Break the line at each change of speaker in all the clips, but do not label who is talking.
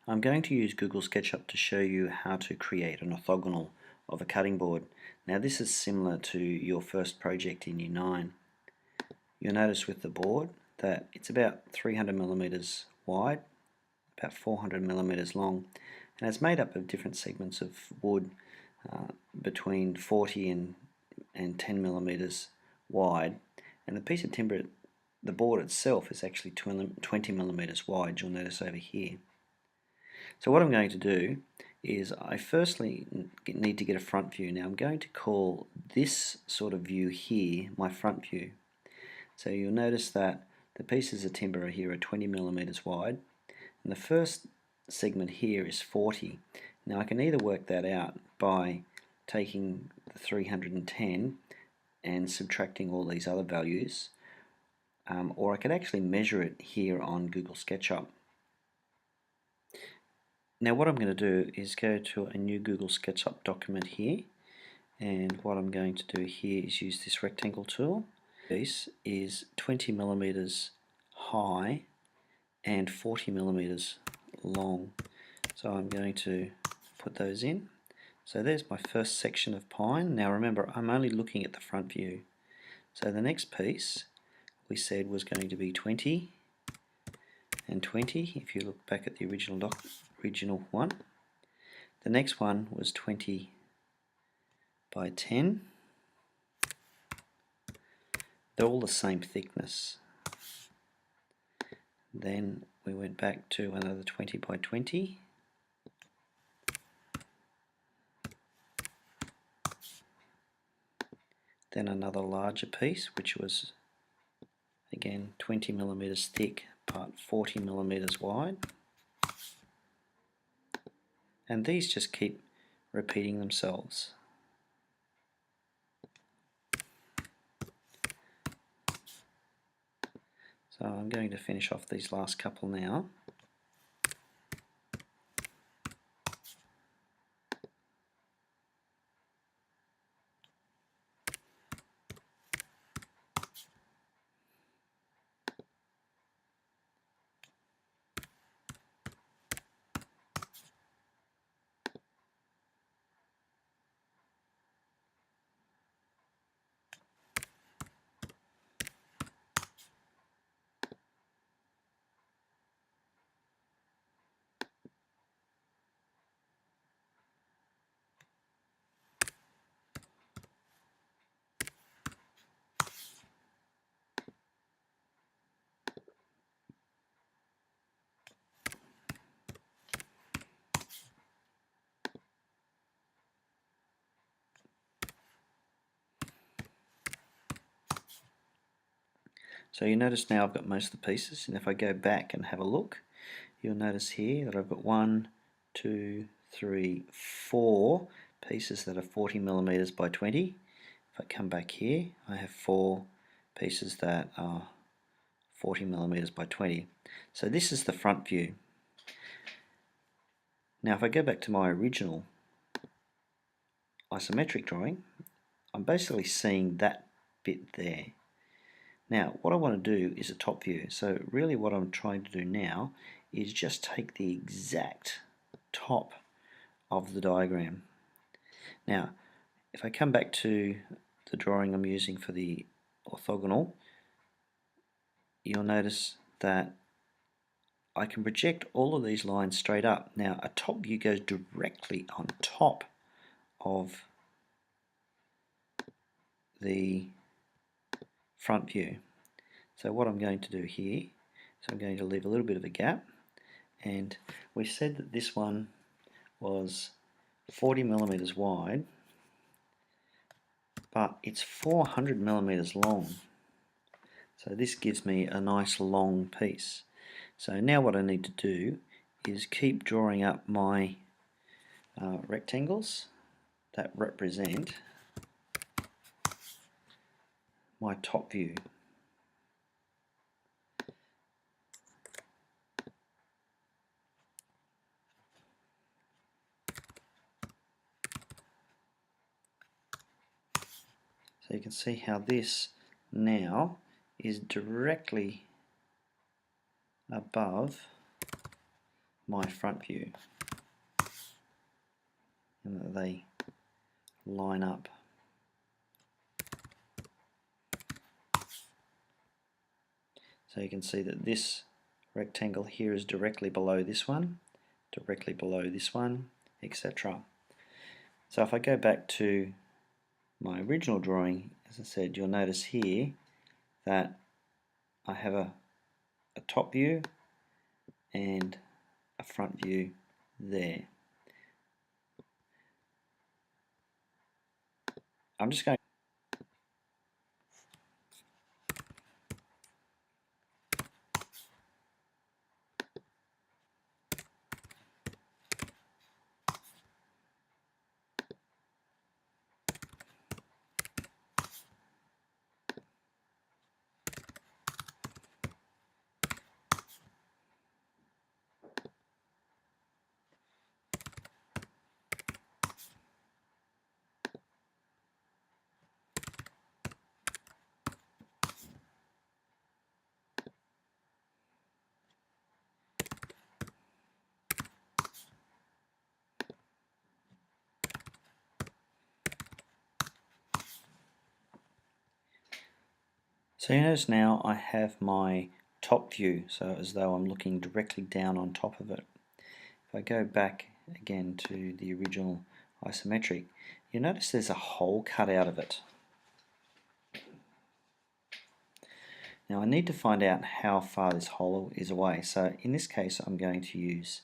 I'm going to use Google Sketchup to show you how to create an orthogonal of a cutting board. Now this is similar to your first project in Year 9. You'll notice with the board that it's about 300 millimeters wide, about 400 millimeters long, and it's made up of different segments of wood between 40 and 10 millimeters wide, and the piece of timber, the board itself, is actually 20 millimeters wide. You'll notice over here. So what I'm going to do is I firstly need to get a front view. Now I'm going to call this sort of view here my front view. So you'll notice that the pieces of timber here are 20 millimeters wide, and the first segment here is 40. Now I can either work that out by taking the 310 and subtracting all these other values, or I could actually measure it here on Google SketchUp. Now what I'm going to do is go to a new Google SketchUp document here, and what I'm going to do here is use this rectangle tool. This is 20 millimeters high and 40 millimeters long. So I'm going to put those in. So there's my first section of pine. Now remember, I'm only looking at the front view. So the next piece we said was going to be 20 and 20. If you look back at the original one, the next one was 20 by 10. They're all the same thickness. Then we went back to another 20 by 20. Then another larger piece, which was again 20 millimeters thick but 40 millimeters wide. And these just keep repeating themselves. So I'm going to finish off these last couple now. So you notice now I've got most of the pieces, and if I go back and have a look, you'll notice here that I've got 1, 2, 3, 4 pieces that are 40 millimeters by 20. If I come back here, I have 4 pieces that are 40 millimeters by 20. So this is the front view. Now if I go back to my original isometric drawing, I'm basically seeing that bit there. Now what I want to do is a top view. So really what I'm trying to do now is just take the exact top of the diagram. Now if I come back to the drawing I'm using for the orthogonal, you'll notice that I can project all of these lines straight up. Now a top view goes directly on top of the front view. So what I'm going to do here is I'm going to leave a little bit of a gap, and we said that this one was 40 millimeters wide, but it's 400 millimeters long. So this gives me a nice long piece. So now what I need to do is keep drawing up my rectangles that represent my top view. So you can see how this now is directly above my front view and that they line up. So you can see that this rectangle here is directly below this one, etc. So if I go back to my original drawing, as I said, you'll notice here that I have a top view and a front view there. I'm just going So you notice now I have my top view, so as though I'm looking directly down on top of it. If I go back again to the original isometric, you notice there's a hole cut out of it. Now I need to find out how far this hole is away, so in this case I'm going to use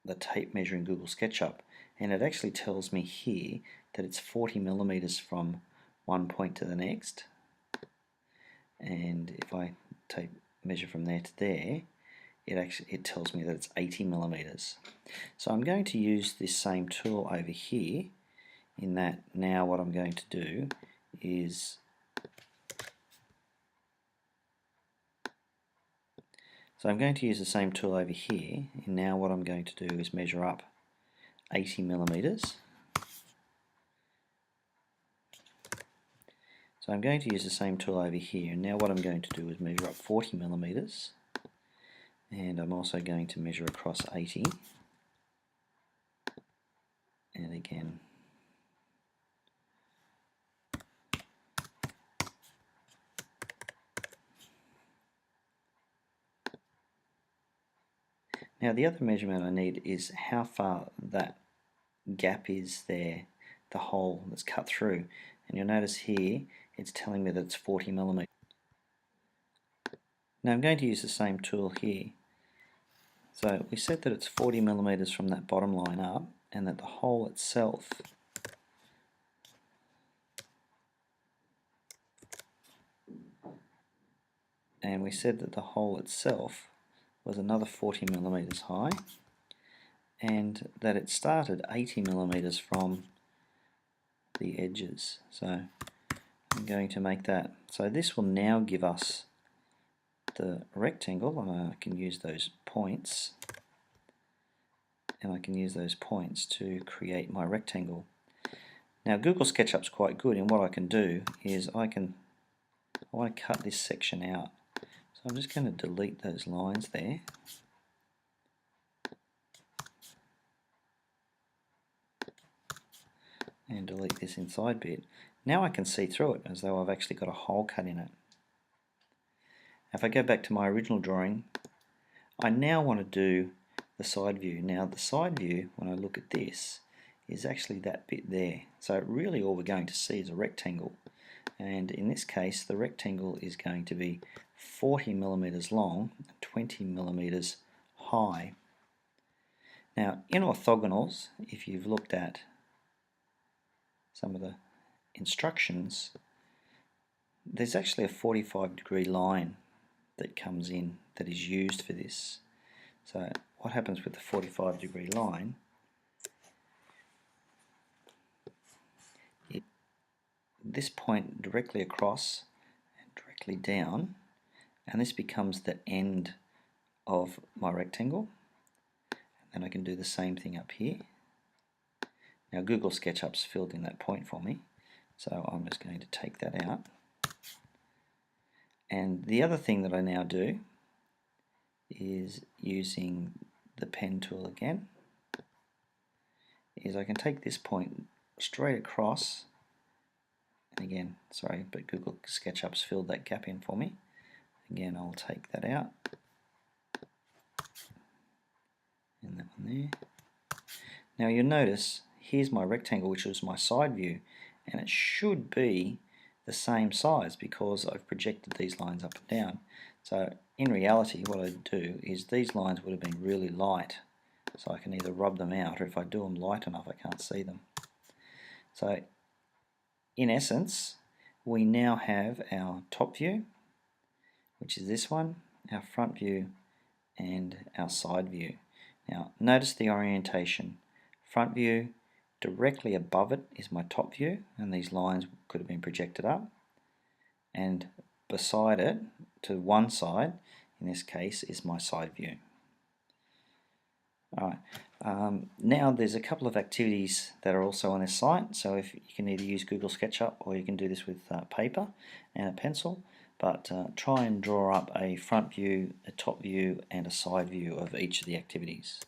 the tape measure in Google Sketchup, and it actually tells me here that it's 40 millimeters from one point to the next, and if I tape measure from there to there, it tells me that it's 80 millimeters. So I'm going to use this same tool over here, in that now what I'm going to do is I'm going to use the same tool over here, and now what I'm going to do is measure up 80 millimeters. So I'm going to use the same tool over here, and now what I'm going to do is measure up 40 millimeters, and I'm also going to measure across 80, and again now the other measurement I need is how far that gap is there, the hole that's cut through, and you'll notice here it's telling me that it's 40 millimeters. Now I'm going to use the same tool here. So we said that it's 40 millimeters from that bottom line up, and that the hole itself was another 40 millimeters high, and that it started 80 millimeters from the edges. So I'm going to make that. So this will now give us the rectangle, and I can use those points, to create my rectangle. Now Google SketchUp's quite good, and what I can do is I want to cut this section out. So I'm just going to delete those lines there. And delete this inside bit. Now I can see through it as though I've actually got a hole cut in it. If I go back to my original drawing, I now want to do the side view. Now the side view, when I look at this, is actually that bit there. So really all we're going to see is a rectangle. And in this case, the rectangle is going to be 40 millimeters long and 20 millimeters high. Now in orthogonals, if you've looked at some of the instructions, there's actually a 45-degree line that comes in that is used for this. So what happens with the 45-degree line, this point directly across and directly down, and this becomes the end of my rectangle, and I can do the same thing up here. Now Google SketchUp's filled in that point for me, so I'm just going to take that out. And the other thing that I now do is using the pen tool again, is I can take this point straight across, and again, sorry, but Google SketchUp's filled that gap in for me. Again, I'll take that out, and that one there. Now you'll notice, here's my rectangle, which was my side view, and it should be the same size because I've projected these lines up and down. So in reality, what I'd do is these lines would have been really light, so I can either rub them out, or if I do them light enough, I can't see them. So in essence, we now have our top view, which is this one, our front view, and our side view. Now notice the orientation. Front view, directly above it is my top view, and these lines could have been projected up, and beside it, to one side, in this case, is my side view. Alright, now there's a couple of activities that are also on this site, so if you can either use Google SketchUp or you can do this with paper and a pencil, but try and draw up a front view, a top view, and a side view of each of the activities.